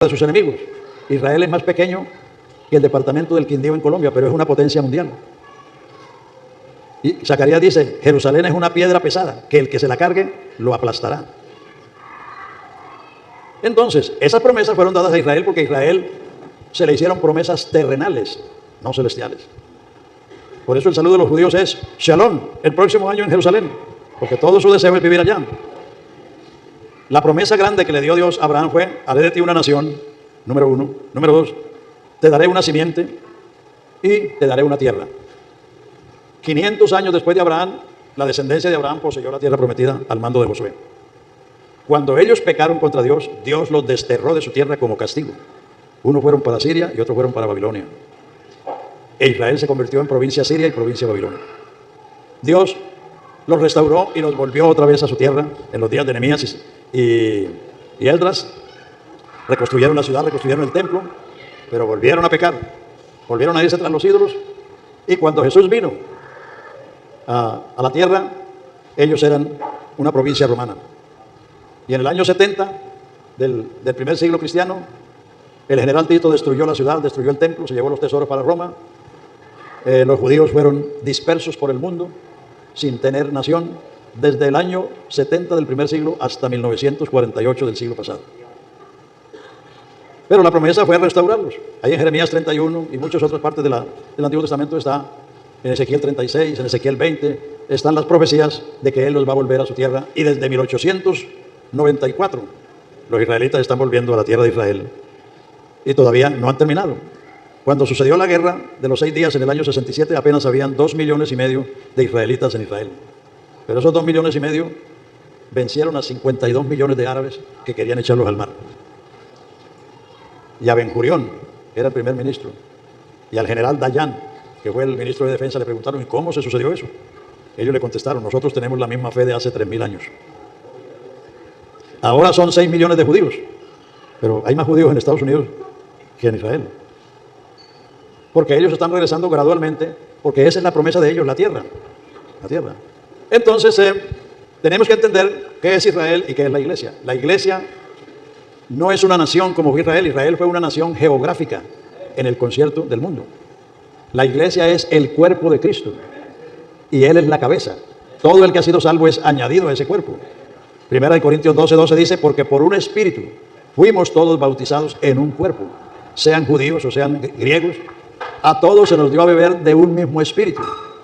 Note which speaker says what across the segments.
Speaker 1: de sus enemigos. Israel es más pequeño que el departamento del Quindío en Colombia, pero es una potencia mundial. Y Zacarías dice, Jerusalén es una piedra pesada, que el que se la cargue lo aplastará. Entonces, esas promesas fueron dadas a Israel porque a Israel se le hicieron promesas terrenales, no celestiales. Por eso el saludo de los judíos es Shalom, el próximo año en Jerusalén, porque todo su deseo es vivir allá. La promesa grande que le dio Dios a Abraham fue, haré de ti una nación, número 1. Número 2, te daré una simiente y te daré una tierra. 500 años después de Abraham, la descendencia de Abraham poseyó la tierra prometida al mando de Josué. Cuando ellos pecaron contra Dios, Dios los desterró de su tierra como castigo. Unos fueron para Siria y otros fueron para Babilonia. E Israel se convirtió en provincia siria y provincia Babilonia. Dios los restauró y los volvió otra vez a su tierra en los días de Nehemías y Esdras. Reconstruyeron la ciudad, reconstruyeron el templo, pero volvieron a pecar, volvieron a irse tras los ídolos. Y cuando Jesús vino a la tierra, ellos eran una provincia romana. Y en el año 70 del primer siglo cristiano, el general Tito destruyó la ciudad, destruyó el templo, se llevó los tesoros para Roma. Los judíos fueron dispersos por el mundo sin tener nación desde el año 70 del primer siglo hasta 1948 del siglo pasado. Pero la promesa fue restaurarlos. Ahí en Jeremías 31 y muchas otras partes del Antiguo Testamento está, en Ezequiel 36, en Ezequiel 20, están las profecías de que Él los va a volver a su tierra. Y desde 1894 los israelitas están volviendo a la tierra de Israel. Y todavía no han terminado. Cuando sucedió la guerra de los 6 días en el año 67, apenas habían 2,5 millones de israelitas en Israel. Pero esos 2,5 millones vencieron a 52 millones de árabes que querían echarlos al mar. Y a Ben Gurión, que era el primer ministro, y al general Dayan, que fue el ministro de Defensa, le preguntaron, ¿y cómo se sucedió eso? Ellos le contestaron, nosotros tenemos la misma fe de hace 3,000 años. Ahora son 6 millones de judíos, pero hay más judíos en Estados Unidos que en Israel. Porque ellos están regresando gradualmente, porque esa es la promesa de ellos, la tierra. La tierra. Entonces, tenemos que entender qué es Israel y qué es la iglesia. La iglesia no es una nación como fue Israel. Israel fue una nación geográfica en el concierto del mundo. La iglesia es el cuerpo de Cristo y Él es la cabeza. Todo el que ha sido salvo es añadido a ese cuerpo. Primera de Corintios 12:12 dice, porque por un espíritu fuimos todos bautizados en un cuerpo, sean judíos o sean griegos, a todos se nos dio a beber de un mismo espíritu.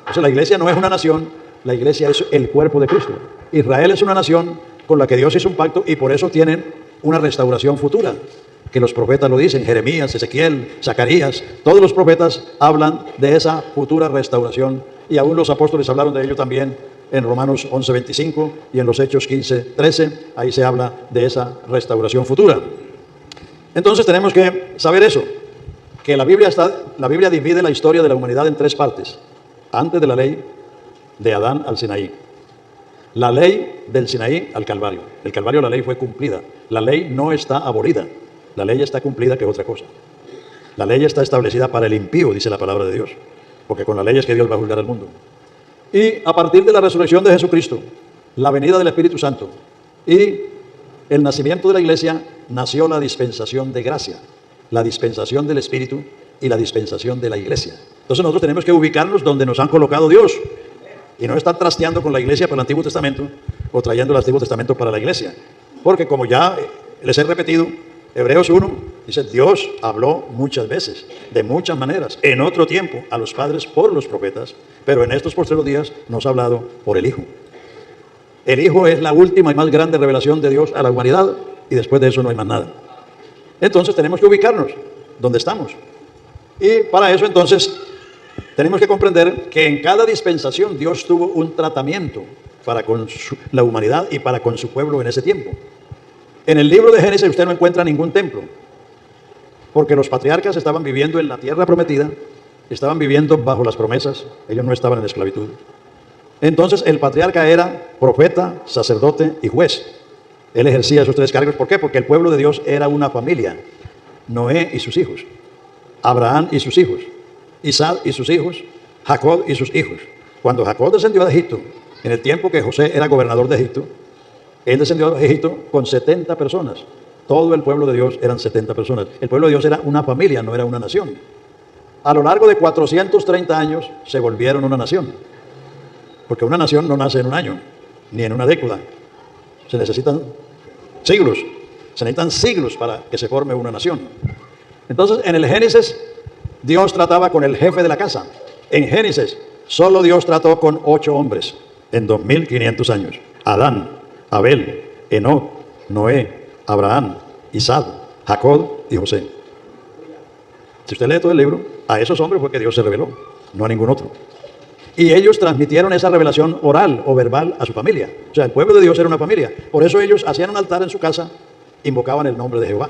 Speaker 1: O sea, la iglesia no es una nación, la iglesia es el cuerpo de Cristo. Israel es una nación con la que Dios hizo un pacto y por eso tienen una restauración futura, que los profetas lo dicen, Jeremías, Ezequiel, Zacarías, todos los profetas hablan de esa futura restauración y aún los apóstoles hablaron de ello también en Romanos 11:25 y en los Hechos 15:13, ahí se habla de esa restauración futura. Entonces tenemos que saber eso, que la Biblia divide la historia de la humanidad en 3 partes, antes de la ley de Adán al Sinaí. La ley del Sinaí al Calvario. El Calvario, la ley fue cumplida. La ley no está abolida. La ley está cumplida, que es otra cosa. La ley está establecida para el impío, dice la palabra de Dios. Porque con la ley es que Dios va a juzgar al mundo. Y a partir de la resurrección de Jesucristo, la venida del Espíritu Santo y el nacimiento de la iglesia, nació la dispensación de gracia, la dispensación del Espíritu y la dispensación de la iglesia. Entonces nosotros tenemos que ubicarnos donde nos han colocado Dios. Y no estar trasteando con la iglesia para el Antiguo Testamento o trayendo el Antiguo Testamento para la iglesia. Porque como ya les he repetido, Hebreos 1 dice, Dios habló muchas veces, de muchas maneras, en otro tiempo, a los padres por los profetas, pero en estos postreros días nos ha hablado por el Hijo. El Hijo es la última y más grande revelación de Dios a la humanidad y después de eso no hay más nada. Entonces tenemos que ubicarnos donde estamos. Y para eso entonces tenemos que comprender que en cada dispensación Dios tuvo un tratamiento para con la humanidad y para con su pueblo en ese tiempo. En el libro de Génesis usted no encuentra ningún templo, porque los patriarcas estaban viviendo en la tierra prometida, estaban viviendo bajo las promesas, ellos no estaban en esclavitud. Entonces el patriarca era profeta, sacerdote y juez. Él ejercía esos 3 cargos. ¿Por qué? Porque el pueblo de Dios era una familia. Noé y sus hijos, Abraham y sus hijos, Isaac y sus hijos, Jacob y sus hijos. Cuando Jacob descendió de Egipto, en el tiempo que José era gobernador de Egipto, él descendió de Egipto con 70 personas. Todo el pueblo de Dios eran 70 personas. El pueblo de Dios era una familia, no era una nación. A lo largo de 430 años se volvieron una nación. Porque una nación no nace en un año, ni en una década. Se necesitan siglos. Se necesitan siglos para que se forme una nación. Entonces, en el Génesis, Dios trataba con el jefe de la casa. En Génesis, solo Dios trató con 8 hombres en 2500 años. Adán, Abel, Enoc, Noé, Abraham, Isaac, Jacob y José. Si usted lee todo el libro, a esos hombres fue que Dios se reveló, no a ningún otro. Y ellos transmitieron esa revelación oral o verbal a su familia. O sea, el pueblo de Dios era una familia. Por eso ellos hacían un altar en su casa, invocaban el nombre de Jehová.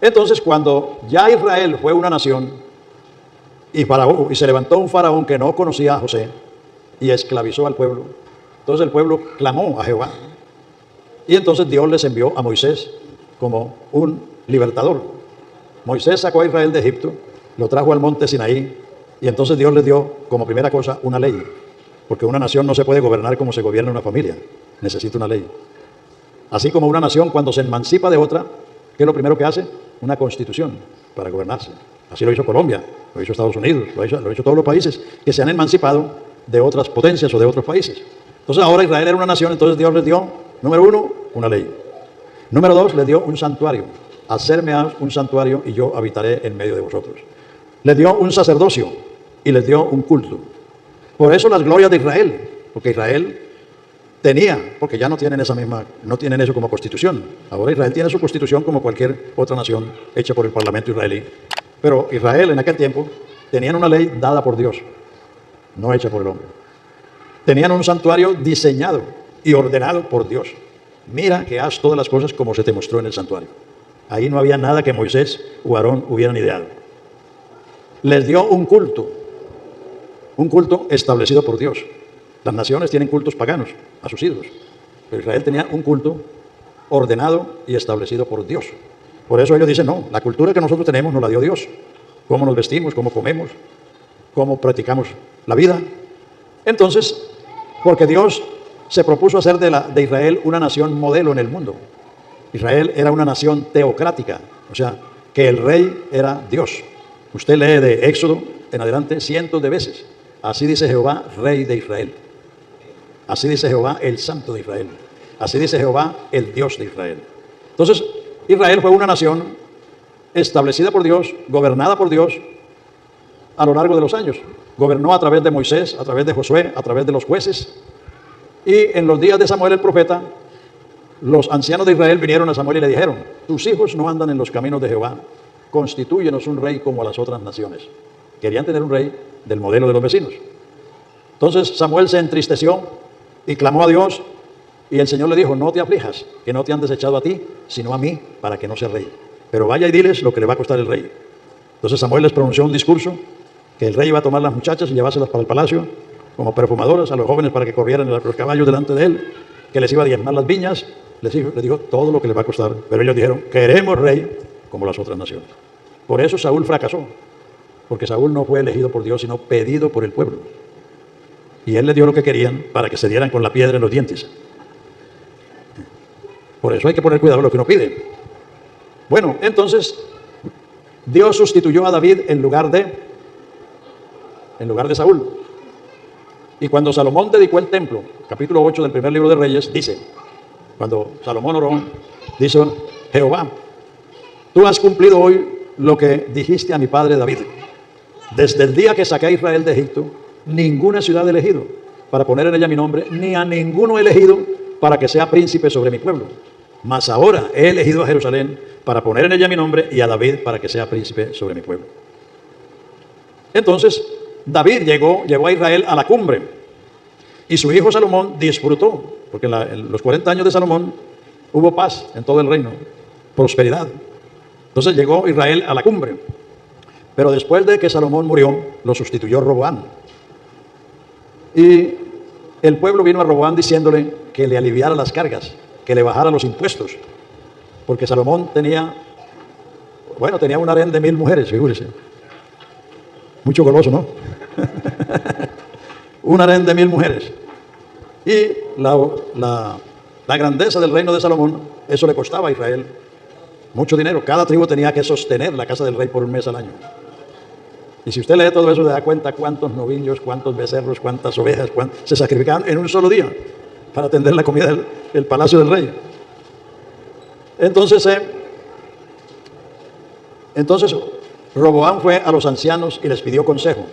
Speaker 1: Entonces, cuando ya Israel fue una nación y se levantó un faraón que no conocía a José y esclavizó al pueblo, entonces el pueblo clamó a Jehová. Y entonces Dios les envió a Moisés como un libertador. Moisés sacó a Israel de Egipto, lo trajo al monte Sinaí, y entonces Dios les dio como primera cosa una ley. Porque una nación no se puede gobernar como se gobierna una familia, necesita una ley. Así como una nación cuando se emancipa de otra, ¿qué es lo primero que hace? Una constitución para gobernarse. Así lo hizo Colombia, lo hizo Estados Unidos, lo hizo todos los países que se han emancipado de otras potencias o de otros países. Entonces ahora Israel era una nación, entonces Dios les dio, número 1, una ley. Número 2, les dio un santuario. Hacerme un santuario y yo habitaré en medio de vosotros. Les dio un sacerdocio y les dio un culto. Por eso las glorias de Israel, porque Israel tenía, porque ya no tienen no tienen eso como constitución. Ahora Israel tiene su constitución como cualquier otra nación hecha por el parlamento israelí. Pero Israel en aquel tiempo tenían una ley dada por Dios, no hecha por el hombre. Tenían un santuario diseñado y ordenado por Dios. Mira que haz todas las cosas como se te mostró en el santuario. Ahí no había nada que Moisés o Aarón hubieran ideado. Les dio un culto establecido por Dios. Las naciones tienen cultos paganos a sus ídolos, pero Israel tenía un culto ordenado y establecido por Dios. Por eso ellos dicen, no, la cultura que nosotros tenemos nos la dio Dios. Cómo nos vestimos, cómo comemos, cómo practicamos la vida. Entonces, porque Dios se propuso hacer de Israel una nación modelo en el mundo. Israel era una nación teocrática, o sea, que el rey era Dios. Usted lee de Éxodo en adelante cientos de veces. Así dice Jehová, rey de Israel. Así dice Jehová, el santo de Israel. Así dice Jehová, el Dios de Israel. Entonces, Israel fue una nación establecida por Dios, gobernada por Dios a lo largo de los años. Gobernó a través de Moisés, a través de Josué, a través de los jueces. Y en los días de Samuel el profeta, los ancianos de Israel vinieron a Samuel y le dijeron, tus hijos no andan en los caminos de Jehová, constitúyenos un rey como a las otras naciones. Querían tener un rey del modelo de los vecinos. Entonces Samuel se entristeció y clamó a Dios, y el Señor le dijo, no te aflijas, que no te han desechado a ti, sino a mí, para que no sea rey. Pero vaya y diles lo que le va a costar el rey. Entonces Samuel les pronunció un discurso, que el rey iba a tomar las muchachas y llevárselas para el palacio, como perfumadoras, a los jóvenes para que corrieran los caballos delante de él, que les iba a diezmar las viñas. Les dijo todo lo que les va a costar. Pero ellos dijeron, queremos rey como las otras naciones. Por eso Saúl fracasó, porque Saúl no fue elegido por Dios, sino pedido por el pueblo. Y él les dio lo que querían para que se dieran con la piedra en los dientes. Por eso hay que poner cuidado en lo que uno pide. Bueno, entonces Dios sustituyó a David en lugar de Saúl. Y cuando Salomón dedicó el templo, capítulo 8 del primer libro de Reyes, dice, cuando Salomón oró, dice, Jehová, tú has cumplido hoy lo que dijiste a mi padre David. Desde el día que saqué a Israel de Egipto, ninguna ciudad he elegido para poner en ella mi nombre, ni a ninguno he elegido para que sea príncipe sobre mi pueblo. Mas ahora he elegido a Jerusalén para poner en ella mi nombre y a David para que sea príncipe sobre mi pueblo. Entonces, David llevó a Israel a la cumbre y su hijo Salomón disfrutó, porque en los 40 años de Salomón hubo paz en todo el reino, prosperidad. Entonces llegó Israel a la cumbre, pero después de que Salomón murió, lo sustituyó Roboam. Y el pueblo vino a Roboam diciéndole que le aliviara las cargas, que le bajara los impuestos, porque Salomón tenía un harén de 1000 mujeres, figúrese. Mucho goloso, ¿no? Un harén de 1000 mujeres. Y la grandeza del reino de Salomón Eso le costaba a Israel mucho dinero. Cada tribu tenía que sostener la casa del rey por un mes al año. Y si usted lee todo eso, se da cuenta cuántos novillos, cuántos becerros, cuántas ovejas, se sacrificaban en un solo día para atender la comida del palacio del rey. Entonces Roboam fue a los ancianos y les pidió consejo.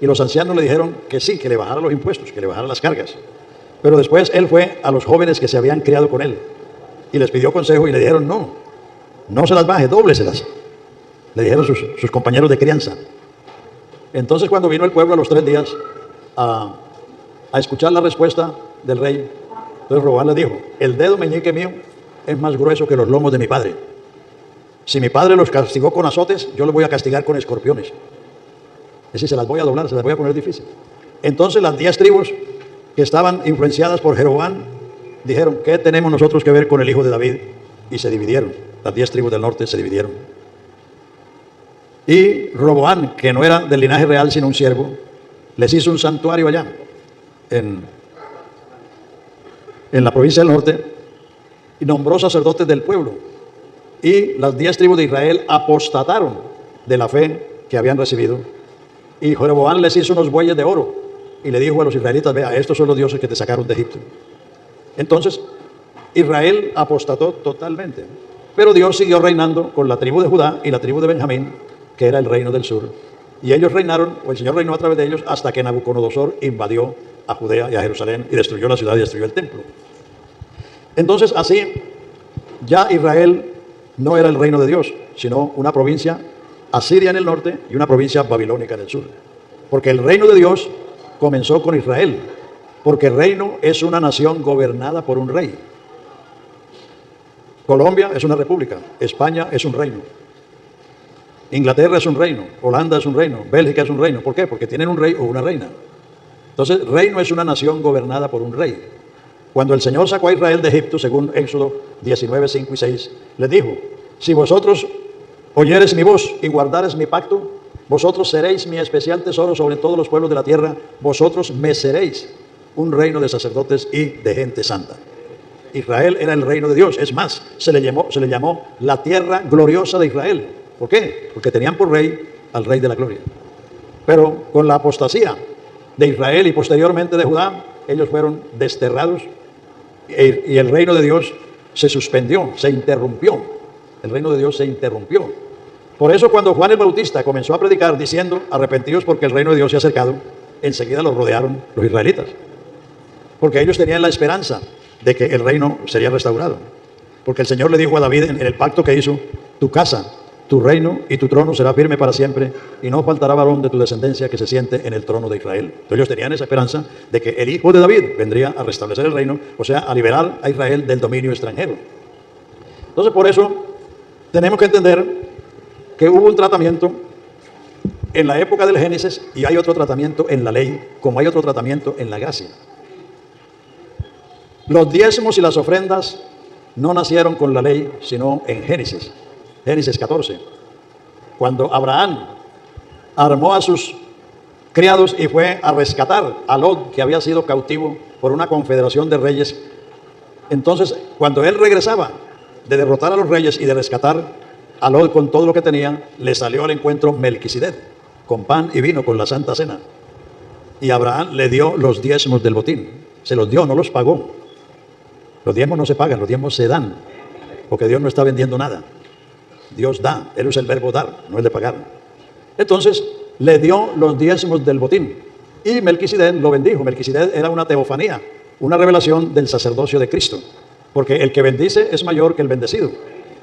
Speaker 1: Y los ancianos le dijeron que sí, que le bajara los impuestos, que le bajara las cargas. Pero después él fue a los jóvenes que se habían criado con él y les pidió consejo y le dijeron no se las baje, dóbleselas. Le dijeron sus compañeros de crianza. Entonces cuando vino el pueblo a los 3 días a escuchar la respuesta del rey, entonces Roboam le dijo: el dedo meñique mío es más grueso que los lomos de mi padre. Si mi padre los castigó con azotes, yo los voy a castigar con escorpiones. Es decir, se las voy a doblar, se las voy a poner difícil. Entonces las 10 tribus que estaban influenciadas por Jeroboam dijeron: ¿qué tenemos nosotros que ver con el hijo de David? Y se dividieron. Las 10 tribus del norte se dividieron. Y Roboam, que no era del linaje real sino un siervo, les hizo un santuario allá en la provincia del norte y nombró sacerdotes del pueblo. Y las 10 tribus de Israel apostataron de la fe que habían recibido. Y Jeroboam les hizo unos bueyes de oro y le dijo a los israelitas: vea, estos son los dioses que te sacaron de Egipto. Entonces Israel apostató totalmente, pero Dios siguió reinando con la tribu de Judá y la tribu de Benjamín, que era el reino del sur. Y ellos reinaron, o el Señor reinó a través de ellos, hasta que Nabucodonosor invadió a Judea y a Jerusalén y destruyó la ciudad y destruyó el templo. Entonces así ya Israel no era el reino de Dios, sino una provincia asiria en el norte y una provincia babilónica en el sur. Porque el reino de Dios comenzó con Israel, porque el reino es una nación gobernada por un rey. Colombia es una república, España es un reino, Inglaterra es un reino, Holanda es un reino, Bélgica es un reino. ¿Por qué? Porque tienen un rey o una reina. Entonces, reino es una nación gobernada por un rey. Cuando el Señor sacó a Israel de Egipto, según Éxodo 19, 5 y 6, les dijo: si vosotros oyeres mi voz y guardares mi pacto, vosotros seréis mi especial tesoro sobre todos los pueblos de la tierra, vosotros me seréis un reino de sacerdotes y de gente santa. Israel era el reino de Dios. Es más, se le llamó la tierra gloriosa de Israel. ¿Por qué? Porque tenían por rey al rey de la gloria. Pero con la apostasía de Israel y posteriormente de Judá, ellos fueron desterrados y el reino de Dios se suspendió, se interrumpió. El reino de Dios se interrumpió. Por eso cuando Juan el Bautista comenzó a predicar diciendo: arrepentidos porque el reino de Dios se ha acercado, enseguida los rodearon los israelitas. Porque ellos tenían la esperanza de que el reino sería restaurado. Porque el Señor le dijo a David en el pacto que hizo: tu casa, tu reino y tu trono será firme para siempre, y no faltará varón de tu descendencia que se siente en el trono de Israel. Entonces ellos tenían esa esperanza de que el hijo de David vendría a restablecer el reino, o sea, a liberar a Israel del dominio extranjero. Entonces por eso tenemos que entender que hubo un tratamiento en la época del Génesis y hay otro tratamiento en la ley, como hay otro tratamiento en la gracia. Los diezmos y las ofrendas no nacieron con la ley, sino en Génesis 14, cuando Abraham armó a sus criados y fue a rescatar a Lot, que había sido cautivo por una confederación de reyes. Entonces, cuando él regresaba de derrotar a los reyes y de rescatar a Lot con todo lo que tenía, le salió al encuentro Melquisedec, con pan y vino, con la Santa Cena. Y Abraham le dio los diezmos del botín. Se los dio, no los pagó. Los diezmos no se pagan, los diezmos se dan, porque Dios no está vendiendo nada. Dios da, Él usa el verbo dar, no el de pagar. Entonces le dio los diezmos del botín y Melquisedec lo bendijo. Melquisedec era una teofanía, una revelación del sacerdocio de Cristo, porque el que bendice es mayor que el bendecido.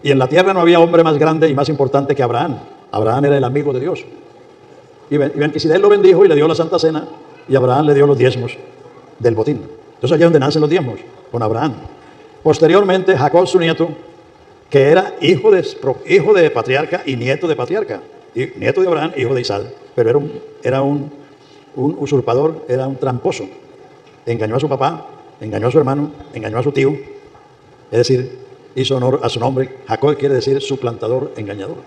Speaker 1: Y en la tierra no había hombre más grande y más importante que Abraham. Abraham era el amigo de Dios. Y Melquisedec lo bendijo y le dio la Santa Cena, y Abraham le dio los diezmos del botín. Entonces allá donde nacen los diezmos, con Abraham. Posteriormente Jacob, su nieto, que era hijo de patriarca y nieto de patriarca, y nieto de Abraham, hijo de Isaac, pero era un usurpador, era un tramposo. Engañó a su papá, engañó a su hermano, engañó a su tío, es decir, hizo honor a su nombre. Jacob quiere decir suplantador, engañador.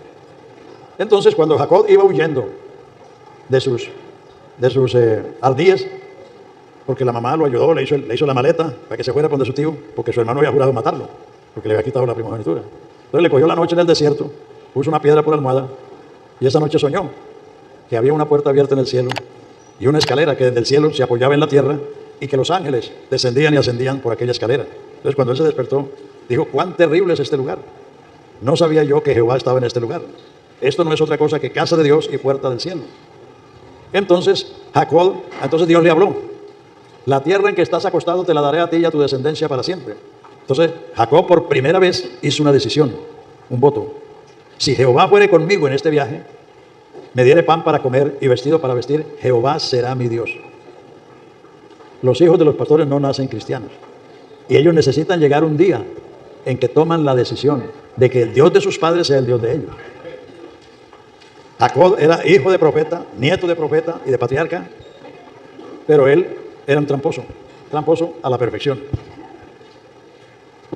Speaker 1: Entonces cuando Jacob iba huyendo de sus ardíes, porque la mamá lo ayudó, le hizo la maleta para que se fuera con su tío, porque su hermano había jurado matarlo. porque le había quitado la primogenitura. Entonces le cogió la noche en el desierto, puso una piedra por almohada, y esa noche soñó que había una puerta abierta en el cielo y una escalera que desde el cielo se apoyaba en la tierra y que los ángeles descendían y ascendían por aquella escalera. Entonces cuando él se despertó, dijo: cuán terrible es este lugar. No sabía yo que Jehová estaba en este lugar. Esto no es otra cosa que casa de Dios y puerta del cielo. Entonces Dios le habló: la tierra en que estás acostado te la daré a ti y a tu descendencia para siempre. Entonces Jacob por primera vez hizo una decisión, un voto. Si Jehová fuere conmigo en este viaje, me diere pan para comer y vestido para vestir, Jehová será mi Dios. Los hijos de los pastores no nacen cristianos, y ellos necesitan llegar un día en que toman la decisión de que el Dios de sus padres sea el Dios de ellos. Jacob era hijo de profeta, nieto de profeta y de patriarca, pero él era un tramposo a la perfección.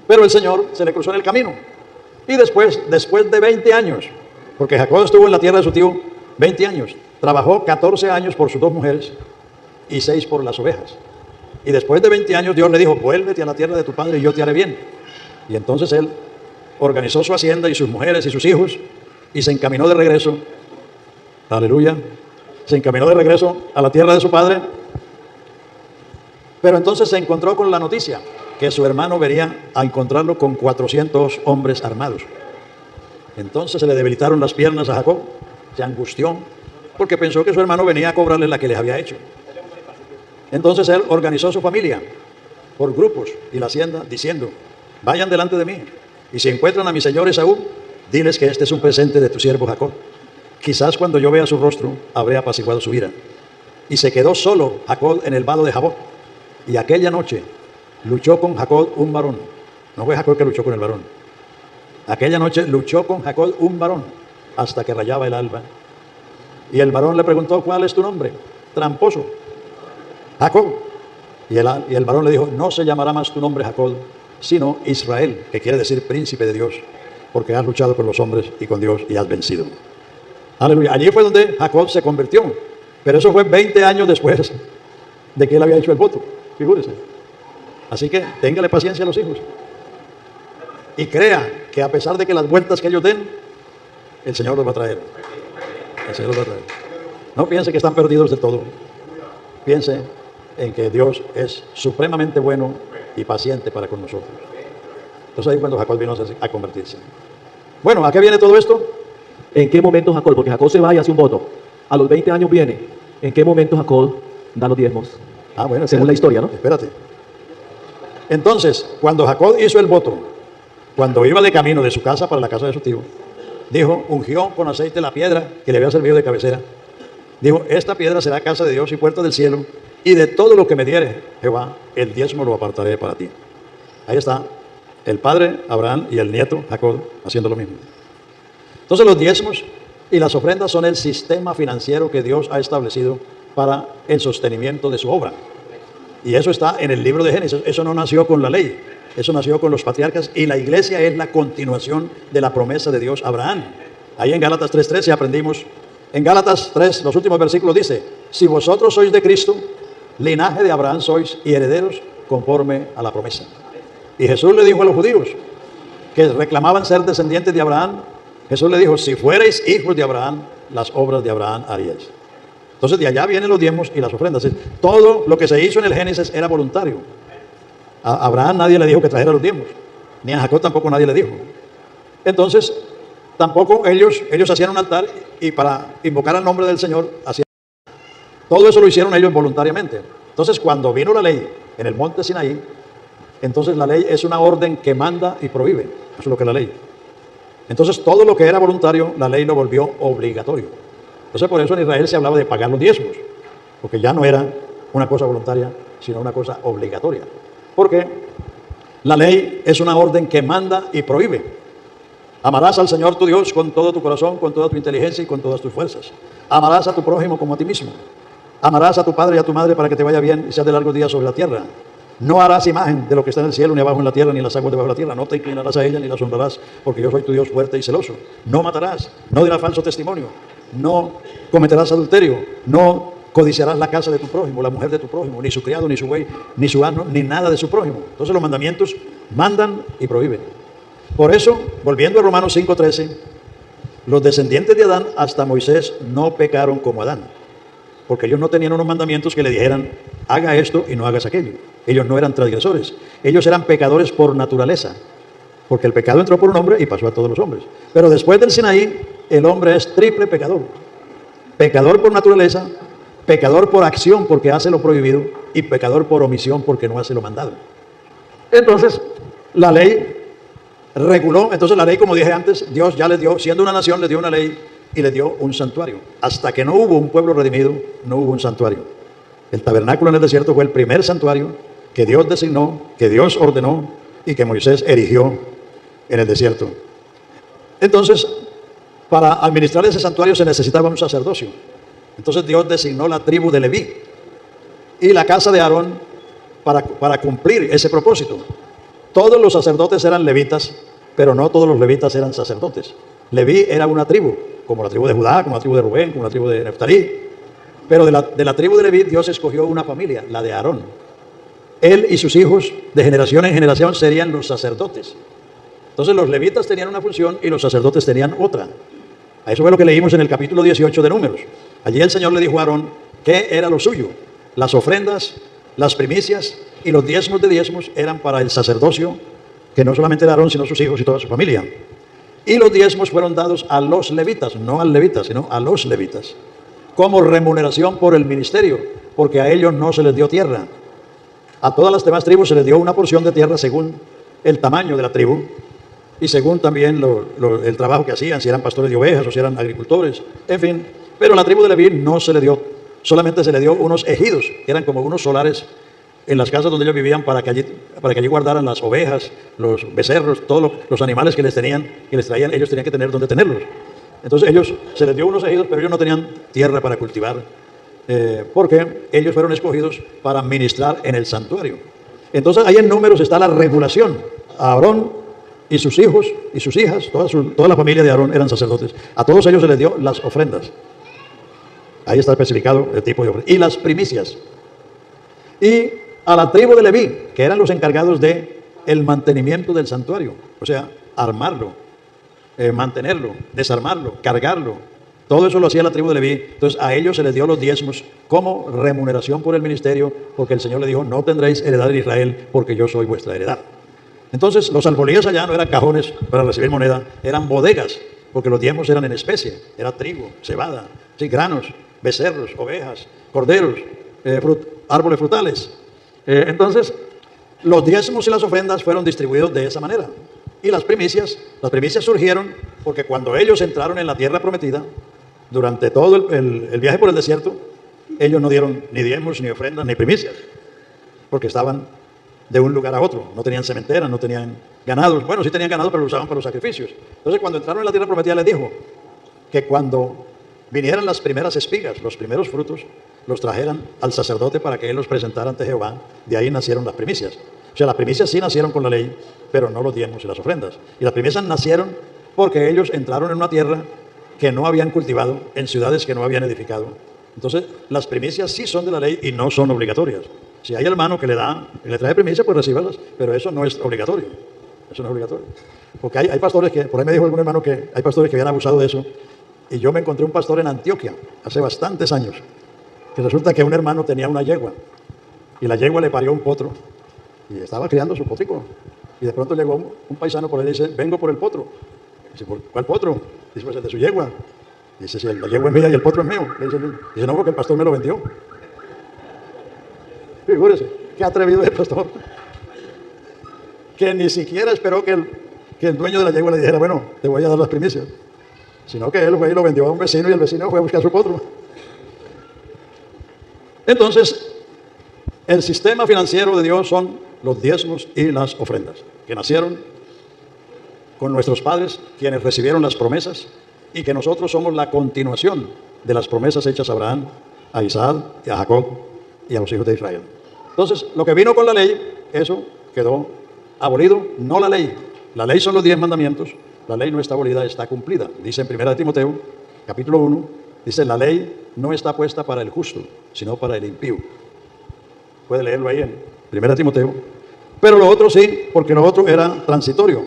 Speaker 1: Pero el Señor se le cruzó en el camino, y después de 20 años, porque Jacob estuvo en la tierra de su tío 20 años, trabajó 14 años por sus 2 mujeres y 6 por las ovejas. Y después de 20 años Dios le dijo: vuélvete a la tierra de tu padre y yo te haré bien. Y entonces él organizó su hacienda y sus mujeres y sus hijos y se encaminó de regreso, aleluya, se encaminó de regreso a la tierra de su padre. Pero entonces se encontró con la noticia que su hermano venía a encontrarlo con 400 hombres armados. Entonces se le debilitaron las piernas a Jacob, se angustió porque pensó que su hermano venía a cobrarle la que les había hecho. Entonces él organizó su familia por grupos y la hacienda diciendo: vayan delante de mí, y si encuentran a mi señor Esaú, diles que este es un presente de tu siervo Jacob. Quizás cuando yo vea su rostro habré apaciguado su ira. Y se quedó solo Jacob en el vado de Jabot, y aquella noche luchó con Jacob un varón. No fue Jacob que luchó con el varón. Aquella noche luchó con Jacob un varón hasta que rayaba el alba. Y el varón le preguntó: ¿cuál es tu nombre? Tramposo. Jacob. Y el varón le dijo: no se llamará más tu nombre Jacob, sino Israel, que quiere decir príncipe de Dios, porque has luchado con los hombres y con Dios y has vencido. Aleluya. Allí fue donde Jacob se convirtió, pero eso fue 20 años después de que él había hecho el voto, figúrese. Así que téngale paciencia a los hijos y crea que a pesar de que las vueltas que ellos den, el Señor los va a traer. El Señor los va a traer. No piense que están perdidos de todo. Piense en que Dios es supremamente bueno y paciente para con nosotros. Entonces ahí cuando Jacob vino a convertirse. Bueno, ¿a qué viene todo esto?
Speaker 2: ¿En qué momento Jacob? Porque Jacob se va y hace un voto. A los 20 años viene. ¿En qué momento Jacob da los diezmos?
Speaker 1: Ah, bueno,
Speaker 2: según la historia, ¿no?
Speaker 1: Espérate. Entonces, cuando Jacob hizo el voto, cuando iba de camino de su casa para la casa de su tío, dijo: ungió con aceite la piedra que le había servido de cabecera. Dijo: esta piedra será casa de Dios y puerta del cielo, y de todo lo que me diere Jehová, el diezmo lo apartaré para ti. Ahí está el padre Abraham y el nieto Jacob haciendo lo mismo. Entonces los diezmos y las ofrendas son el sistema financiero que Dios ha establecido para el sostenimiento de su obra. Y eso está en el libro de Génesis. Eso no nació con la ley, eso nació con los patriarcas, y la iglesia es la continuación de la promesa de Dios a Abraham. Ahí en Gálatas 3:13 aprendimos. En Gálatas 3, los últimos versículos dice: si vosotros sois de Cristo, linaje de Abraham sois y herederos conforme a la promesa. Y Jesús le dijo a los judíos que reclamaban ser descendientes de Abraham, Jesús le dijo: si fuerais hijos de Abraham, las obras de Abraham haríais. Entonces de allá vienen los diezmos y las ofrendas. Todo lo que se hizo en el Génesis era voluntario. A Abraham nadie le dijo que trajera los diezmos, ni a Jacob tampoco nadie le dijo. Entonces tampoco ellos hacían un altar y para invocar al nombre del Señor hacían. Todo eso lo hicieron ellos voluntariamente. Entonces cuando vino la ley en el monte Sinaí, entonces la ley es una orden que manda y prohíbe. Eso es lo que es la ley. Entonces todo lo que era voluntario, la ley lo volvió obligatorio. Entonces por eso en Israel se hablaba de pagar los diezmos, porque ya no era una cosa voluntaria, sino una cosa obligatoria. Porque la ley es una orden que manda y prohíbe. Amarás al Señor tu Dios con todo tu corazón, con toda tu inteligencia y con todas tus fuerzas. Amarás a tu prójimo como a ti mismo. Amarás a tu padre y a tu madre para que te vaya bien y seas de largos días sobre la tierra. No harás imagen de lo que está en el cielo, ni abajo en la tierra, ni en las aguas debajo de la tierra. No te inclinarás a ella, ni las honrarás, porque yo soy tu Dios fuerte y celoso. No matarás, no dirás falso testimonio, no cometerás adulterio, no codiciarás la casa de tu prójimo, la mujer de tu prójimo, ni su criado, ni su buey, ni su asno, ni nada de su prójimo. Entonces los mandamientos mandan y prohíben. Por eso, volviendo a Romanos 5:13, los descendientes de Adán hasta Moisés no pecaron como Adán, porque ellos no tenían unos mandamientos que le dijeran, haga esto y no hagas aquello. Ellos no eran transgresores, ellos eran pecadores por naturaleza, porque el pecado entró por un hombre y pasó a todos los hombres. Pero después del Sinaí, el hombre es triple pecador. Pecador por naturaleza, pecador por acción porque hace lo prohibido y pecador por omisión porque no hace lo mandado. Entonces, la ley reguló, entonces la ley, como dije antes, Dios ya les dio, siendo una nación, les dio una ley y les dio un santuario. Hasta que no hubo un pueblo redimido, no hubo un santuario. El tabernáculo en el desierto fue el primer santuario que Dios designó, que Dios ordenó y que Moisés erigió en el desierto. Entonces, para administrar ese santuario se necesitaba un sacerdocio. Entonces Dios designó la tribu de Leví y la casa de Aarón para cumplir ese propósito. Todos los sacerdotes eran levitas, pero no todos los levitas eran sacerdotes. Leví era una tribu, como la tribu de Judá, como la tribu de Rubén, como la tribu de Neftalí. Pero de la tribu de Leví Dios escogió una familia, la de Aarón. Él y sus hijos de generación en generación serían los sacerdotes. Entonces los levitas tenían una función y los sacerdotes tenían otra. A eso fue lo que leímos en el capítulo 18 de Números. Allí el Señor le dijo a Aarón qué era lo suyo. Las ofrendas, las primicias y los diezmos de diezmos eran para el sacerdocio, que no solamente era Aarón, sino sus hijos y toda su familia. Y los diezmos fueron dados a los levitas, no al levita, sino a los levitas, como remuneración por el ministerio, porque a ellos no se les dio tierra. A todas las demás tribus se les dio una porción de tierra según el tamaño de la tribu y según también el trabajo que hacían, si eran pastores de ovejas o si eran agricultores, en fin. Pero a la tribu de Leví no se le dio, solamente se le dio unos ejidos, que eran como unos solares en las casas donde ellos vivían para que allí guardaran las ovejas, los becerros, todos los animales que les traían, ellos tenían que tener donde tenerlos. Entonces se les dio unos ejidos, pero ellos no tenían tierra para cultivar, porque ellos fueron escogidos para ministrar en el santuario. Entonces ahí en Números está la regulación. Aarón y sus hijos y sus hijas, toda la familia de Aarón eran sacerdotes. A todos ellos se les dio las ofrendas. Ahí está especificado el tipo de ofrendas. Y las primicias. Y a la tribu de Leví, que eran los encargados de el mantenimiento del santuario, o sea, armarlo, mantenerlo, desarmarlo, cargarlo. Todo eso lo hacía la tribu de Leví. Entonces a ellos se les dio los diezmos como remuneración por el ministerio, porque el Señor le dijo, no tendréis heredad en Israel, porque yo soy vuestra heredad. Entonces los alfolíes allá no eran cajones para recibir moneda, eran bodegas, porque los diezmos eran en especie, era trigo, cebada, sí, granos, becerros, ovejas, corderos, árboles frutales. Entonces los diezmos y las ofrendas fueron distribuidos de esa manera. Y las primicias surgieron porque cuando ellos entraron en la tierra prometida, durante todo el viaje por el desierto, ellos no dieron ni diezmos, ni ofrendas, ni primicias, porque estaban de un lugar a otro, no tenían cementeras, no tenían ganados. Bueno, sí tenían ganados, pero lo usaban para los sacrificios. Entonces cuando entraron en la tierra prometida les dijo que cuando vinieran las primeras espigas, los primeros frutos, los trajeran al sacerdote para que él los presentara ante Jehová. De ahí nacieron las primicias. O sea, las primicias sí nacieron con la ley, pero no los diezmos y las ofrendas. Y las primicias nacieron porque ellos entraron en una tierra que no habían cultivado, en ciudades que no habían edificado. Entonces, las primicias sí son de la ley y no son obligatorias. Si hay hermano que le trae primicias, pues recíbalas, pero eso no es obligatorio. Eso no es obligatorio. Porque hay pastores que, por ahí me dijo algún hermano que hay pastores que habían abusado de eso. Y yo me encontré un pastor en Antioquia, hace bastantes años, que resulta que un hermano tenía una yegua, y la yegua le parió un potro, y estaba criando su potrico. Y de pronto llegó un paisano por ahí y dice, vengo por el potro. Dice, ¿cuál potro? Dice, pues el de su yegua. Dice, si la yegua es mía y el potro es mío. Dice, no, porque el pastor me lo vendió. Figúrese, qué atrevido es el pastor. Que ni siquiera esperó que el dueño de la yegua le dijera, bueno, te voy a dar las primicias. Sino que él fue y lo vendió a un vecino y el vecino fue a buscar su potro. Entonces, el sistema financiero de Dios son los diezmos y las ofrendas, que nacieron con nuestros padres, quienes recibieron las promesas, y que nosotros somos la continuación de las promesas hechas a Abraham, a Isaac, y a Jacob y a los hijos de Israel. Entonces, lo que vino con la ley, eso quedó abolido, no la ley. La ley son los 10 mandamientos, la ley no está abolida, está cumplida. Dice en 1 Timoteo, capítulo 1, dice, la ley no está puesta para el justo, sino para el impío. Puede leerlo ahí en 1 Timoteo. Pero lo otro sí, porque lo otro era transitorio.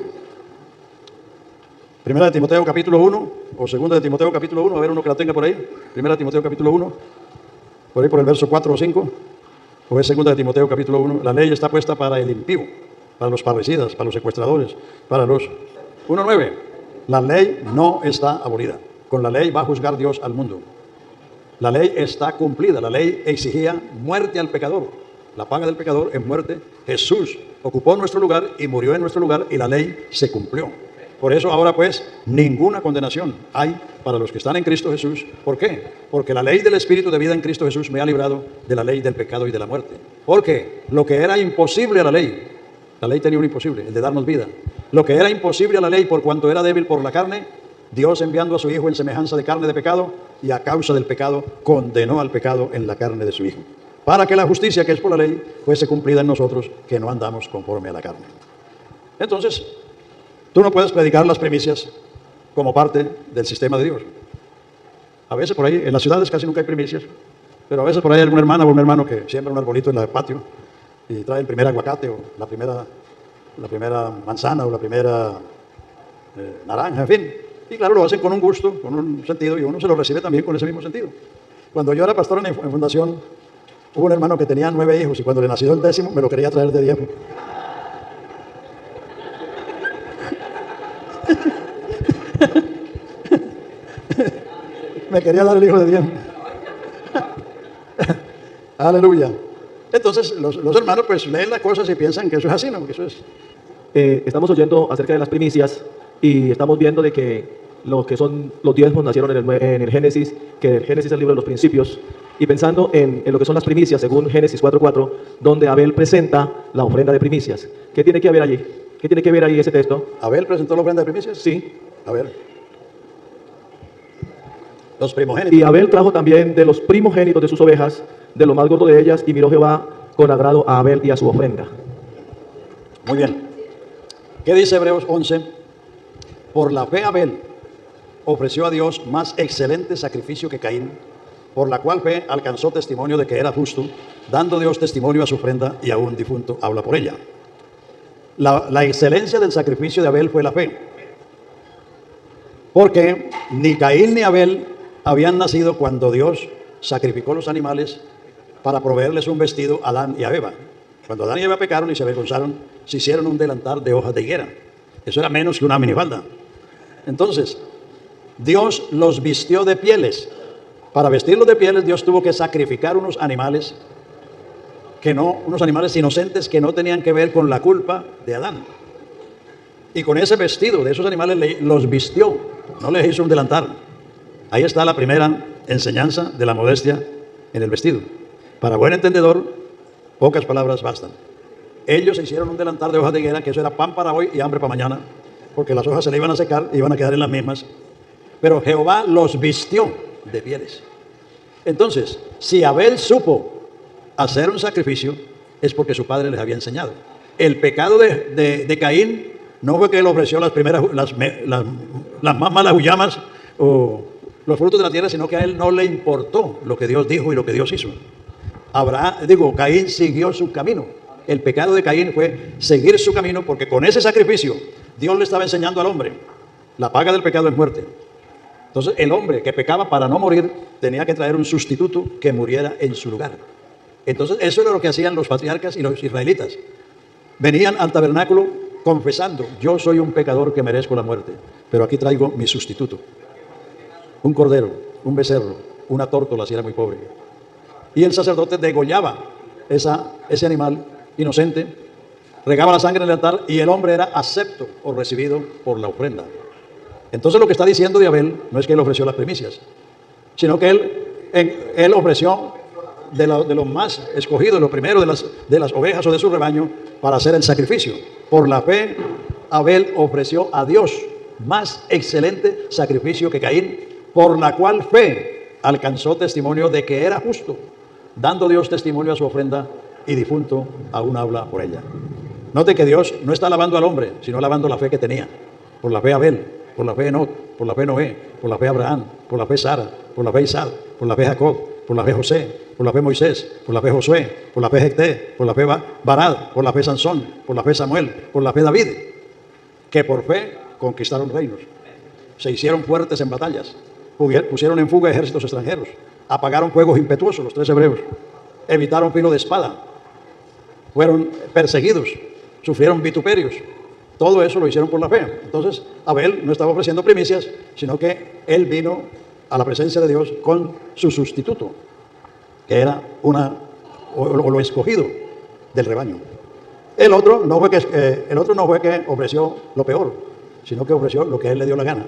Speaker 1: Primera de Timoteo capítulo 1, o segunda de Timoteo capítulo 1, a ver uno que la tenga por ahí. Primera de Timoteo capítulo 1, por ahí por el verso 4 o 5. O es segunda de Timoteo capítulo 1. La ley está puesta para el impío, para los parricidas, para los secuestradores, para los... 1:9. La ley no está abolida. Con la ley va a juzgar Dios al mundo. La ley está cumplida. La ley exigía muerte al pecador. La paga del pecador es muerte. Jesús ocupó nuestro lugar y murió en nuestro lugar y la ley se cumplió. Por eso ahora pues ninguna condenación hay para los que están en Cristo Jesús. ¿Por qué? Porque la ley del Espíritu de vida en Cristo Jesús me ha librado de la ley del pecado y de la muerte. Porque lo que era imposible a la ley tenía un imposible, el de darnos vida. Lo que era imposible a la ley por cuanto era débil por la carne, Dios enviando a su Hijo en semejanza de carne de pecado y a causa del pecado condenó al pecado en la carne de su Hijo. Para que la justicia que es por la ley fuese cumplida en nosotros que no andamos conforme a la carne. Entonces, tú no puedes predicar las primicias como parte del sistema de Dios. A veces por ahí, en las ciudades casi nunca hay primicias, pero a veces por ahí hay alguna hermana o un hermano que siembra un arbolito en el patio y trae el primer aguacate o la primera manzana o la primera naranja, en fin. Y claro, lo hacen con un gusto, con un sentido, y uno se lo recibe también con ese mismo sentido. Cuando yo era pastor en fundación, hubo un hermano que tenía 9 hijos y cuando le nació el 10º me lo quería traer de 10. Me quería dar el hijo de 10. Aleluya. Entonces los hermanos pues leen las cosas y piensan que eso es así, ¿no? Que eso es.
Speaker 2: Estamos oyendo acerca de las primicias y estamos viendo de que lo que son los diezmos nacieron en el Génesis, que el Génesis es el libro de los principios, y pensando en lo que son las primicias, según Génesis 4:4, donde Abel presenta la ofrenda de primicias. ¿Qué tiene que ver allí? ¿Qué tiene que ver ahí ese texto?
Speaker 1: ¿Abel presentó la ofrenda de primicias?
Speaker 2: Sí.
Speaker 1: A ver. Los primogénitos.
Speaker 2: Y Abel trajo también de los primogénitos de sus ovejas, de lo más gordo de ellas, y miró Jehová con agrado a Abel y a su ofrenda.
Speaker 1: Muy bien. ¿Qué dice Hebreos 11? Por la fe Abel ofreció a Dios más excelente sacrificio que Caín, por la cual fe alcanzó testimonio de que era justo, dando Dios testimonio a su ofrenda y a un difunto habla por ella. La excelencia del sacrificio de Abel fue la fe, porque ni Caín ni Abel habían nacido cuando Dios sacrificó los animales para proveerles un vestido a Adán y a Eva. Cuando Adán y Eva pecaron y se avergonzaron, se hicieron un delantal de hojas de higuera. Eso era menos que una minifalda. Entonces, Dios los vistió de pieles. Para vestirlos de pieles, Dios tuvo que sacrificar unos animales unos animales inocentes que no tenían que ver con la culpa de Adán. Y con ese vestido de esos animales los vistió, no les hizo un delantal. Ahí está la primera enseñanza de la modestia en el vestido. Para buen entendedor, pocas palabras bastan. Ellos se hicieron un delantal de hojas de higuera, que eso era pan para hoy y hambre para mañana, porque las hojas se le iban a secar y iban a quedar en las mismas. Pero Jehová los vistió de pieles. Entonces, si Abel supo hacer un sacrificio, es porque su padre les había enseñado. El pecado de Caín no fue que él ofreció las más malas huyamas o los frutos de la tierra, sino que a él no le importó lo que Dios dijo y lo que Dios hizo. Caín siguió su camino. El pecado de Caín fue seguir su camino, porque con ese sacrificio Dios le estaba enseñando al hombre: la paga del pecado es muerte. Entonces el hombre que pecaba para no morir tenía que traer un sustituto que muriera en su lugar. Entonces eso era lo que hacían los patriarcas y los israelitas. Venían al tabernáculo confesando: yo soy un pecador que merezco la muerte, pero aquí traigo mi sustituto. Un cordero, un becerro, una tórtola si era muy pobre. Y el sacerdote degollaba ese animal inocente, regaba la sangre en el altar y el hombre era acepto o recibido por la ofrenda. Entonces lo que está diciendo de Abel no es que él ofreció las primicias, sino que él ofreció de los más escogidos, lo primero de las ovejas o de su rebaño, para hacer el sacrificio. Por la fe, Abel ofreció a Dios más excelente sacrificio que Caín, por la cual fe alcanzó testimonio de que era justo, dando Dios testimonio a su ofrenda y difunto aún habla por ella. Note que Dios no está alabando al hombre, sino alabando la fe que tenía. Por la fe Abel, por la fe Enoc, por la fe Noé, por la fe Abraham, por la fe Sara, por la fe Isaac, por la fe Jacob, por la fe José, por la fe Moisés, por la fe Josué, por la fe Jecté, por la fe Barad, por la fe Sansón, por la fe Samuel, por la fe David, que por fe conquistaron reinos. se hicieron fuertes en batallas, pusieron en fuga ejércitos extranjeros, apagaron fuegos impetuosos, los 3 hebreos, evitaron filo de espada, fueron perseguidos, sufrieron vituperios. Todo eso lo hicieron por la fe. Entonces, Abel no estaba ofreciendo primicias, sino que él vino a la presencia de Dios con su sustituto, que era lo escogido del rebaño. El otro no fue que ofreció lo peor, sino que ofreció lo que a él le dio la gana.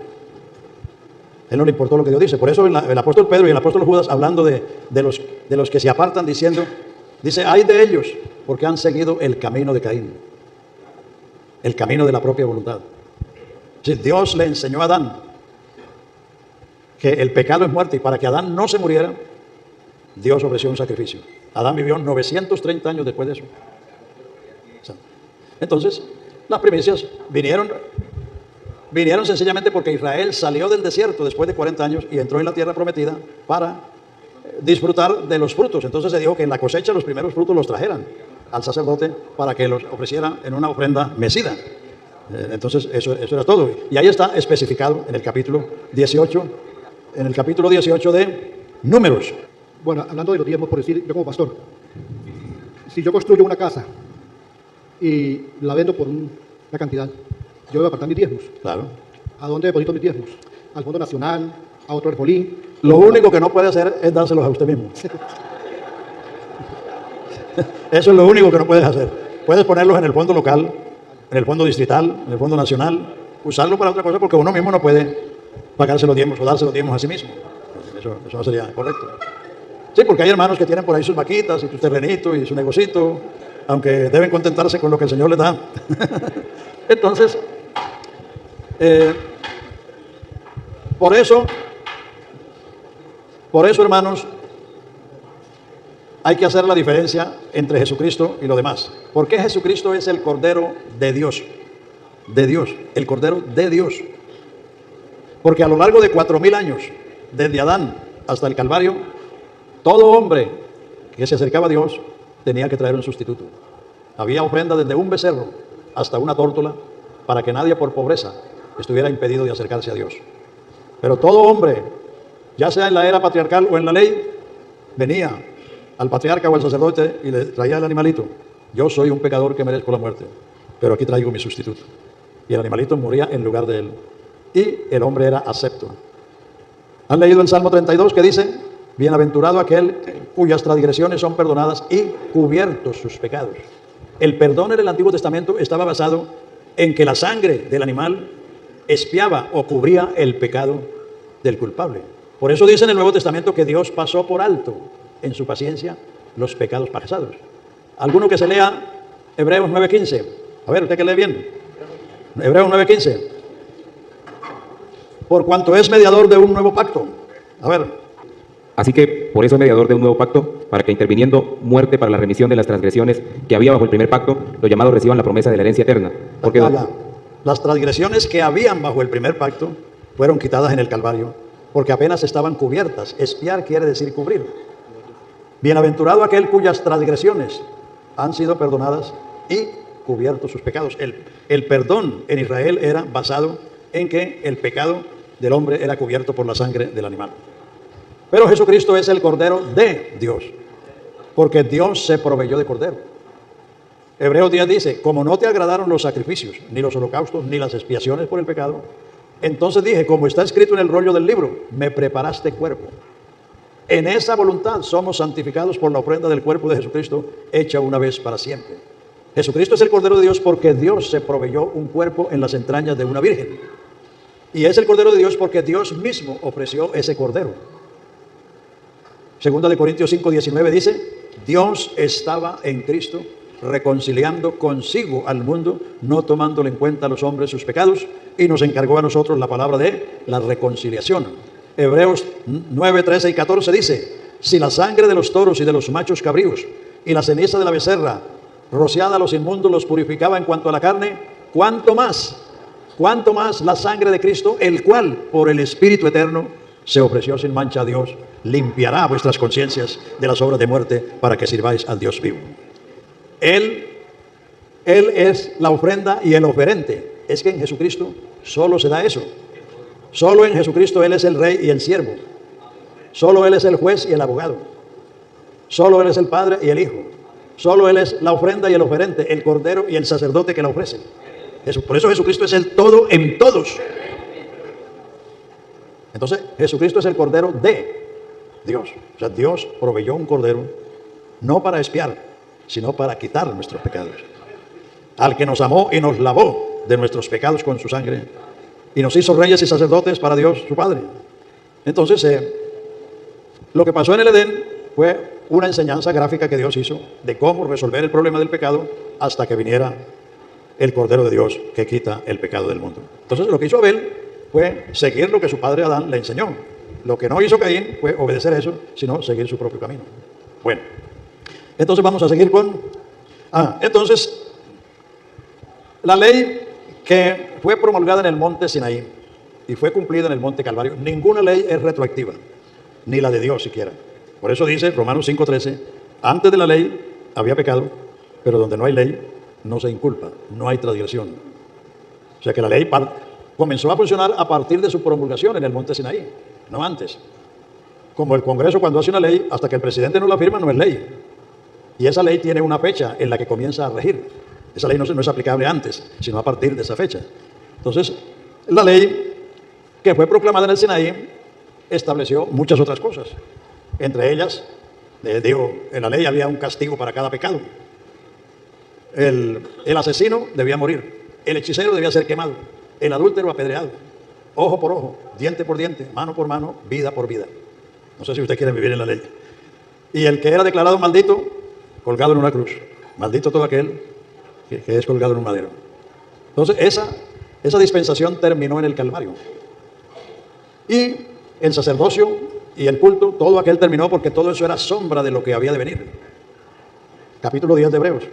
Speaker 1: A él no le importó lo que Dios dice. Por eso el apóstol Pedro y el apóstol Judas, hablando de los que se apartan, dice, ay de ellos, porque han seguido el camino de Caín, el camino de la propia voluntad. Si Dios le enseñó a Adán que el pecado es muerte, y para que Adán no se muriera, Dios ofreció un sacrificio. Adán vivió 930 años después de eso. Entonces, las primicias vinieron sencillamente porque Israel salió del desierto después de 40 años y entró en la tierra prometida para disfrutar de los frutos. Entonces se dijo que en la cosecha los primeros frutos los trajeran al sacerdote para que los ofreciera en una ofrenda mecida. Entonces eso era todo. Y ahí está especificado en el capítulo 18, de Números.
Speaker 3: Bueno, hablando de los diezmos, por decir, yo como pastor, si yo construyo una casa y la vendo por una cantidad, yo debo apartar mis diezmos.
Speaker 1: Claro.
Speaker 3: ¿A dónde deposito mis diezmos? ¿Al Fondo Nacional? ¿A otro herbolí?
Speaker 1: Lo único que no puede hacer es dárselos a usted mismo. Eso es lo único que no puedes hacer. Puedes ponerlos en el fondo local, en el fondo distrital, en el fondo nacional, usarlo para otra cosa, porque uno mismo no puede pagarse los diezmos o darse los diezmos a sí mismo. Eso no sería correcto. Sí, porque hay hermanos que tienen por ahí sus vaquitas y sus terrenitos y su negocito, aunque deben contentarse con lo que el Señor les da. Entonces, por eso, hermanos, hay que hacer la diferencia entre Jesucristo y lo demás. ¿Por qué Jesucristo es el Cordero de Dios? De Dios, el Cordero de Dios. Porque a lo largo de 4000 años, desde Adán hasta el Calvario, todo hombre que se acercaba a Dios tenía que traer un sustituto. Había ofrenda desde un becerro hasta una tórtola para que nadie por pobreza estuviera impedido de acercarse a Dios. Pero todo hombre, ya sea en la era patriarcal o en la ley, venía al patriarca o al sacerdote y le traía el animalito. Yo soy un pecador que merezco la muerte, pero aquí traigo mi sustituto. Y el animalito moría en lugar de él. Y el hombre era acepto. ¿Han leído el Salmo 32 que dice: bienaventurado aquel cuyas transgresiones son perdonadas y cubiertos sus pecados? El perdón en el Antiguo Testamento estaba basado en que la sangre del animal expiaba o cubría el pecado del culpable. Por eso dice en el Nuevo Testamento que Dios pasó por alto en su paciencia los pecados pasados. ¿Alguno que se lea Hebreos 9:15? A ver, usted que lee bien. Hebreos 9:15. Por cuanto es mediador de un nuevo pacto. A ver.
Speaker 4: Así que por eso es mediador de un nuevo pacto, para que interviniendo muerte para la remisión de las transgresiones que había bajo el primer pacto, los llamados reciban la promesa de la herencia eterna. Porque
Speaker 1: las transgresiones que habían bajo el primer pacto fueron quitadas en el Calvario, porque apenas estaban cubiertas. Expiar quiere decir cubrir. Bienaventurado aquel cuyas transgresiones han sido perdonadas y cubiertos sus pecados. El perdón en Israel era basado en que el pecado del hombre era cubierto por la sangre del animal. Pero Jesucristo es el Cordero de Dios, porque Dios se proveyó de Cordero. Hebreos 10 dice: como no te agradaron los sacrificios, ni los holocaustos, ni las expiaciones por el pecado, entonces dije, como está escrito en el rollo del libro, me preparaste cuerpo. En esa voluntad somos santificados por la ofrenda del cuerpo de Jesucristo, hecha una vez para siempre. Jesucristo es el Cordero de Dios porque Dios se proveyó un cuerpo en las entrañas de una virgen. Y es el Cordero de Dios porque Dios mismo ofreció ese Cordero. Segunda de Corintios 5:19 dice: Dios estaba en Cristo reconciliando consigo al mundo, no tomándole en cuenta a los hombres sus pecados, y nos encargó a nosotros la palabra de la reconciliación. Hebreos 9, 13 y 14 dice: si la sangre de los toros y de los machos cabríos y la ceniza de la becerra rociada a los inmundos los purificaba en cuanto a la carne, ¿cuánto más la sangre de Cristo, el cual por el Espíritu eterno se ofreció sin mancha a Dios, limpiará vuestras conciencias de las obras de muerte para que sirváis al Dios vivo? Él es la ofrenda y el oferente. Es que en Jesucristo solo se da eso. Solo en Jesucristo Él es el Rey y el siervo. Solo Él es el juez y el abogado. Solo Él es el Padre y el Hijo. Solo Él es la ofrenda y el oferente, el Cordero y el sacerdote que la ofrecen. Por eso Jesucristo es el todo en todos. Entonces, Jesucristo es el Cordero de Dios. O sea, Dios proveyó un Cordero no para expiar, sino para quitar nuestros pecados. Al que nos amó y nos lavó de nuestros pecados con su sangre y nos hizo reyes y sacerdotes para Dios su Padre. Entonces, lo que pasó en el Edén fue una enseñanza gráfica que Dios hizo de cómo resolver el problema del pecado hasta que viniera el Cordero de Dios que quita el pecado del mundo. Entonces, lo que hizo Abel fue seguir lo que su padre Adán le enseñó. Lo que no hizo Caín fue obedecer eso, sino seguir su propio camino. Bueno, entonces vamos a seguir con... entonces, la ley que fue promulgada en el monte Sinaí y fue cumplida en el monte Calvario, ninguna ley es retroactiva, ni la de Dios siquiera. Por eso dice Romanos 5:13, antes de la ley había pecado, pero donde no hay ley, no se inculpa, no hay transgresión. O sea que la ley comenzó a funcionar a partir de su promulgación en el monte Sinaí, no antes. Como el Congreso cuando hace una ley, hasta que el presidente no la firma, no es ley. Y esa ley tiene una fecha en la que comienza a regir. Esa ley no es aplicable antes, sino a partir de esa fecha. Entonces, la ley que fue proclamada en el Sinaí estableció muchas otras cosas. Entre ellas, en la ley había un castigo para cada pecado. El asesino debía morir, el hechicero debía ser quemado, el adúltero apedreado, ojo por ojo, diente por diente, mano por mano, vida por vida. No sé si usted quiere vivir en la ley. Y el que era declarado maldito, colgado en una cruz. Maldito todo aquel que es colgado en un madero. Entonces, esa dispensación terminó en el Calvario. Y el sacerdocio y el culto, todo aquel terminó porque todo eso era sombra de lo que había de venir. Capítulo 10 de Hebreos.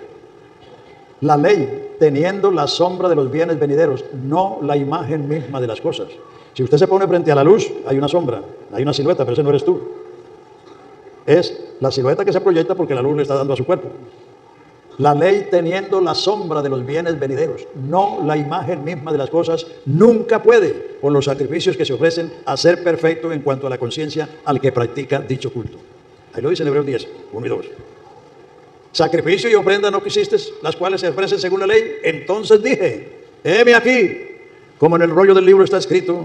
Speaker 1: La ley teniendo la sombra de los bienes venideros, no la imagen misma de las cosas. Si usted se pone frente a la luz, hay una sombra, hay una silueta, pero ese no eres tú. Es la silueta que se proyecta porque la luz le está dando a su cuerpo. La ley teniendo la sombra de los bienes venideros, no la imagen misma de las cosas, nunca puede, por los sacrificios que se ofrecen, hacer perfecto en cuanto a la conciencia al que practica dicho culto. Ahí lo dice en Hebreos 10, 1 y 2. Sacrificio y ofrenda no quisiste, las cuales se ofrecen según la ley. Entonces dije, heme aquí, como en el rollo del libro está escrito,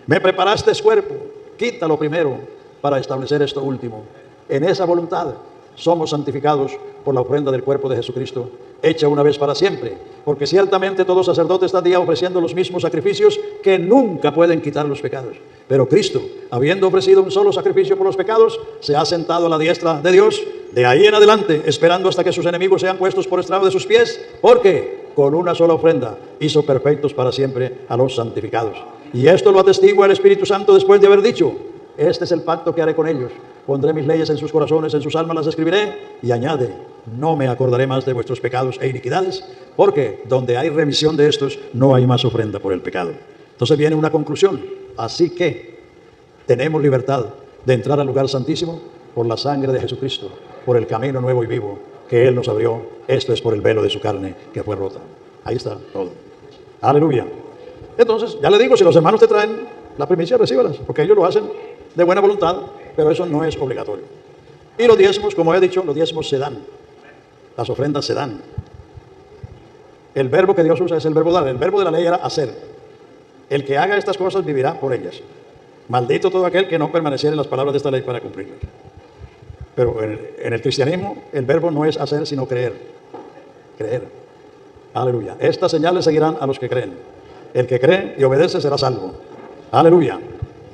Speaker 1: me preparaste cuerpo, quítalo primero para establecer esto último. En esa voluntad somos santificados por la ofrenda del cuerpo de Jesucristo, hecha una vez para siempre, porque ciertamente todo sacerdote está día ofreciendo los mismos sacrificios que nunca pueden quitar los pecados. Pero Cristo, habiendo ofrecido un solo sacrificio por los pecados, se ha sentado a la diestra de Dios, de ahí en adelante, esperando hasta que sus enemigos sean puestos por estrado de sus pies, porque con una sola ofrenda hizo perfectos para siempre a los santificados. Y esto lo atestigua el Espíritu Santo después de haber dicho, este es el pacto que haré con ellos. Pondré mis leyes en sus corazones, en sus almas las escribiré. Y añade, no me acordaré más de vuestros pecados e iniquidades, porque donde hay remisión de estos, no hay más ofrenda por el pecado. Entonces viene una conclusión. Así que tenemos libertad de entrar al lugar santísimo por la sangre de Jesucristo, por el camino nuevo y vivo que Él nos abrió. Esto es por el velo de su carne que fue rota. Ahí está todo. Aleluya. Entonces, ya le digo, si los hermanos te traen la primicia, recíbalas, porque ellos lo hacen de buena voluntad, pero eso no es obligatorio. Y los diezmos, como he dicho, los diezmos se dan. Las ofrendas se dan. El verbo que Dios usa es el verbo dar. El verbo de la ley era hacer. El que haga estas cosas vivirá por ellas. Maldito todo aquel que no permaneciera en las palabras de esta ley para cumplirlas. Pero en el cristianismo el verbo no es hacer, sino creer. Creer. Aleluya. Estas señales seguirán a los que creen. El que cree y obedece será salvo. Aleluya.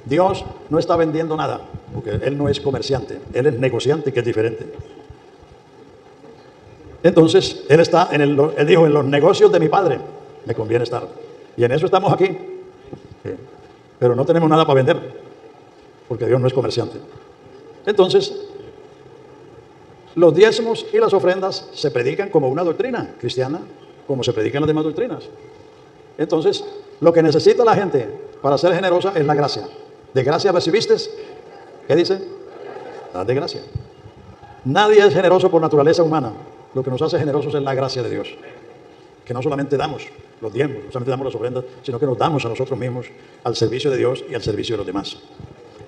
Speaker 1: Dios no está vendiendo nada, porque Él no es comerciante, Él es negociante, que es diferente. Entonces, Él está Él dijo, en los negocios de mi Padre me conviene estar. Y en eso estamos aquí. Pero no tenemos nada para vender, porque Dios no es comerciante. Entonces, los diezmos y las ofrendas se predican como una doctrina cristiana, como se predican las demás doctrinas. Entonces, lo que necesita la gente para ser generosa es la gracia. De gracia recibiste, ¿qué dice? Dad de gracia. Nadie es generoso por naturaleza humana. Lo que nos hace generosos es la gracia de Dios, que no solamente damos los diezmos, no solamente damos las ofrendas, sino que nos damos a nosotros mismos al servicio de Dios y al servicio de los demás.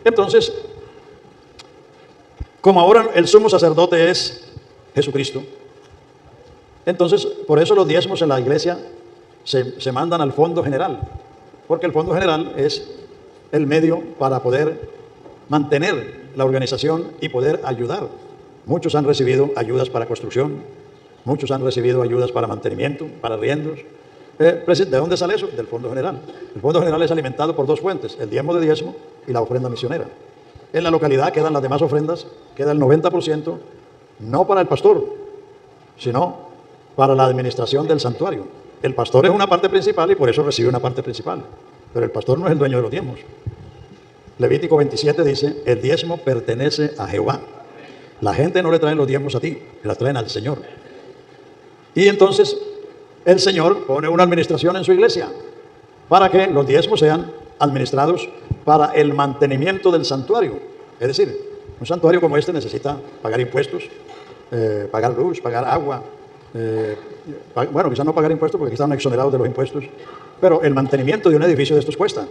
Speaker 1: Entonces, como ahora el sumo sacerdote es Jesucristo, entonces por eso los diezmos en la iglesia se mandan al fondo general, porque el fondo general es el medio para poder mantener la organización y poder ayudar. Muchos han recibido ayudas para construcción, muchos han recibido ayudas para mantenimiento, para arriendos. ¿De dónde sale eso? Del fondo general. El fondo general es alimentado por dos fuentes, el diezmo de diezmo y la ofrenda misionera. En la localidad quedan las demás ofrendas, queda el 90%, no para el pastor, sino para la administración del santuario. El pastor es una parte principal y por eso recibe una parte principal, pero el pastor no es el dueño de los diezmos. Levítico 27 dice, el diezmo pertenece a Jehová. La gente no le trae los diezmos a ti, la traen al Señor. Y entonces el Señor pone una administración en su iglesia para que los diezmos sean administrados para el mantenimiento del santuario. Es decir, un santuario como este necesita pagar impuestos, pagar luz, pagar agua. Bueno, quizás no pagar impuestos porque aquí están exonerados de los impuestos, pero el mantenimiento de un edificio de estos cuesta.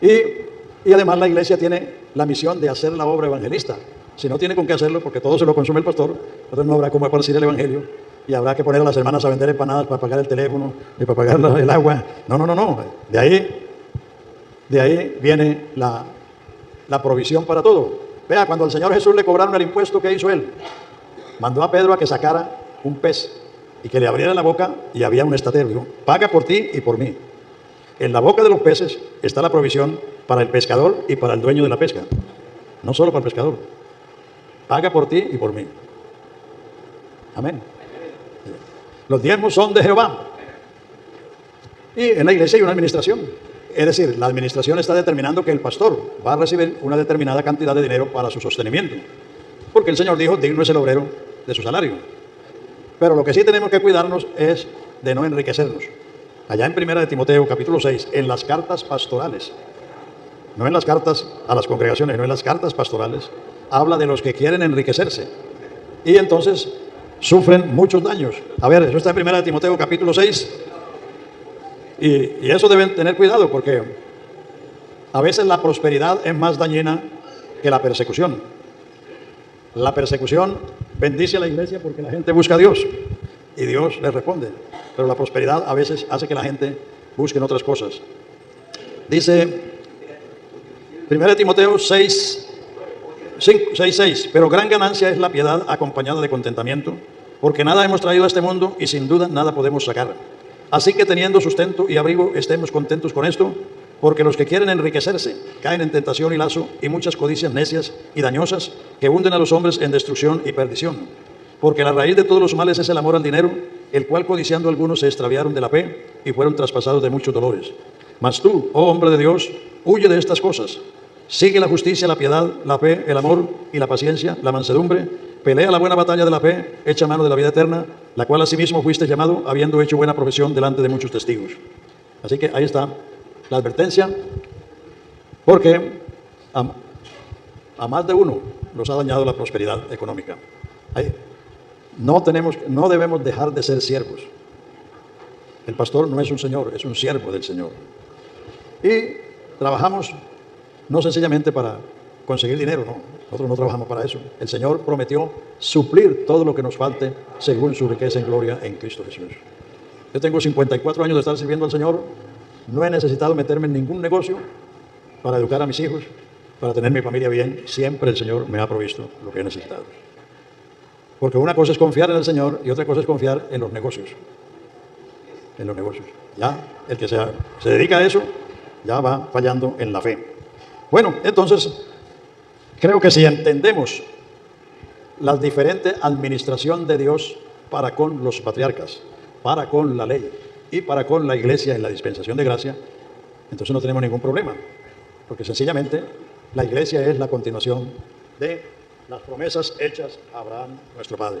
Speaker 1: Y además la iglesia tiene la misión de hacer la obra evangelista. Si no tiene con qué hacerlo, porque todo se lo consume el pastor, entonces no habrá cómo esparcir el evangelio y habrá que poner a las hermanas a vender empanadas para pagar el teléfono y para pagar el agua. No. De ahí viene la provisión para todo. Vea, cuando al Señor Jesús le cobraron el impuesto, ¿qué hizo él? Mandó a Pedro a que sacara un pez y que le abriera la boca y había un estatero. Dijo, paga por ti y por mí. En la boca de los peces está la provisión para el pescador y para el dueño de la pesca. No solo para el pescador. Paga por ti y por mí. Amén. Los diezmos son de Jehová. Y en la iglesia hay una administración. Es decir, la administración está determinando que el pastor va a recibir una determinada cantidad de dinero para su sostenimiento. Porque el Señor dijo, digno es el obrero de su salario. Pero lo que sí tenemos que cuidarnos es de no enriquecernos. Allá en 1 de Timoteo, capítulo 6, en las cartas pastorales, no en las cartas a las congregaciones, no en las cartas pastorales, habla de los que quieren enriquecerse. Y entonces sufren muchos daños. A ver, eso está en 1 de Timoteo, capítulo 6. Y eso deben tener cuidado porque a veces la prosperidad es más dañina que la persecución. La persecución bendice a la iglesia porque la gente busca a Dios y Dios les responde. Pero la prosperidad a veces hace que la gente busque en otras cosas. Dice 1 Timoteo 6:6, pero gran ganancia es la piedad acompañada de contentamiento, porque nada hemos traído a este mundo y sin duda nada podemos sacar. Así que teniendo sustento y abrigo, estemos contentos con esto, porque los que quieren enriquecerse caen en tentación y lazo y muchas codicias necias y dañosas que hunden a los hombres en destrucción y perdición. Porque la raíz de todos los males es el amor al dinero, el cual codiciando algunos se extraviaron de la fe y fueron traspasados de muchos dolores. Mas tú, oh hombre de Dios, huye de estas cosas. Sigue la justicia, la piedad, la fe, el amor y la paciencia, la mansedumbre. Pelea la buena batalla de la fe, echa mano de la vida eterna, la cual asimismo fuiste llamado, habiendo hecho buena profesión delante de muchos testigos. Así que ahí está la advertencia, porque a más de uno nos ha dañado la prosperidad económica. No debemos dejar de ser siervos. El pastor no es un señor, es un siervo del Señor. Y trabajamos no sencillamente para conseguir dinero, no. Nosotros no trabajamos para eso. El Señor prometió suplir todo lo que nos falte según su riqueza en gloria en Cristo Jesús. Yo tengo 54 años de estar sirviendo al Señor. No he necesitado meterme en ningún negocio para educar a mis hijos, para tener mi familia bien. Siempre el Señor me ha provisto lo que he necesitado. Porque una cosa es confiar en el Señor y otra cosa es confiar en los negocios. En los negocios. Ya, el que se dedica a eso, ya va fallando en la fe. Bueno, entonces, creo que si entendemos la diferente administración de Dios para con los patriarcas, para con la ley y para con la iglesia en la dispensación de gracia, entonces no tenemos ningún problema. Porque sencillamente la iglesia es la continuación de las promesas hechas a Abraham, nuestro padre.